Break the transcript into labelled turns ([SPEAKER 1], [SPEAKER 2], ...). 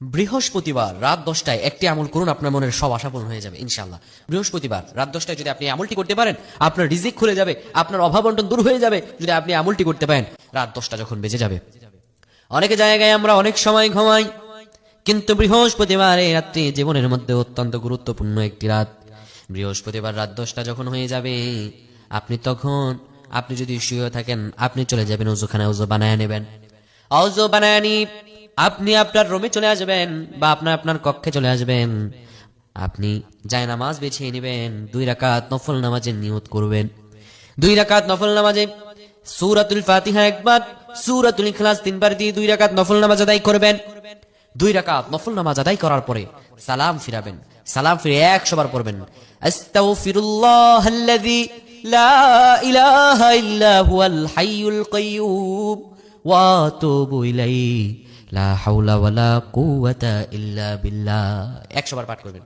[SPEAKER 1] বৃহস্পতিবার রাত 10টায় একটি আমল করুন, আপনার মনের সব আশা পূরণ হয়ে যাবে ইনশাআল্লাহ। বৃহস্পতিবার রাত 10টায় যদি আপনি আমলটি করতে পারেন, আপনার রিজিক খুলে যাবে, আপনার অভাব অনটন দূর হয়ে যাবে যদি আপনি আমলটি করতে পারেন। রাত 10টা যখন বেজে যাবে, অনেক জায়গায় আমরা অনেক সময় ঘুমাই, কিন্তু বৃহস্পতিবার এই রাত্রি জীবনের মধ্যে অত্যন্ত গুরুত্বপূর্ণ একটি রাত। বৃহস্পতিবার রাত 10টা যখন হয়ে যাবে, আপনি যদি শুয়ে থাকেন, আপনি চলে যাবেন ওযুখানে, ওযু বানায় নেবেন। ওযু বানায় নি আপনি আপনার রুমে চলে আসবেন বা আপনার কক্ষে চলে আসবেন। আপনি জায়নামাজ বিছিয়ে নেবেন, 2 রাকাত নফল নামাজের নিয়ত করবেন। 2 রাকাত নফল নামাজে সূরাতুল ফাতিহা একবার, সূরাতুল ইখলাস 3 বার দিয়ে 2 রাকাত নফল নামাজ আদায় করবেন। 2 রাকাত নফল নামাজ আদায় করার পরে সালাম ফিরাবেন। সালাম ফিরে 100 বার পড়বেন, আস্তাগফিরুল্লাহাল্লাযী লা ইলাহা ইল্লা হুয়াল হাইয়ুল কাইয়্যুম ওয়া আতুবু ইলাইহি লা হাওলা ওয়ালা কুওয়াতা ইল্লা বিল্লাহ। 100 বার পাঠ করবেন।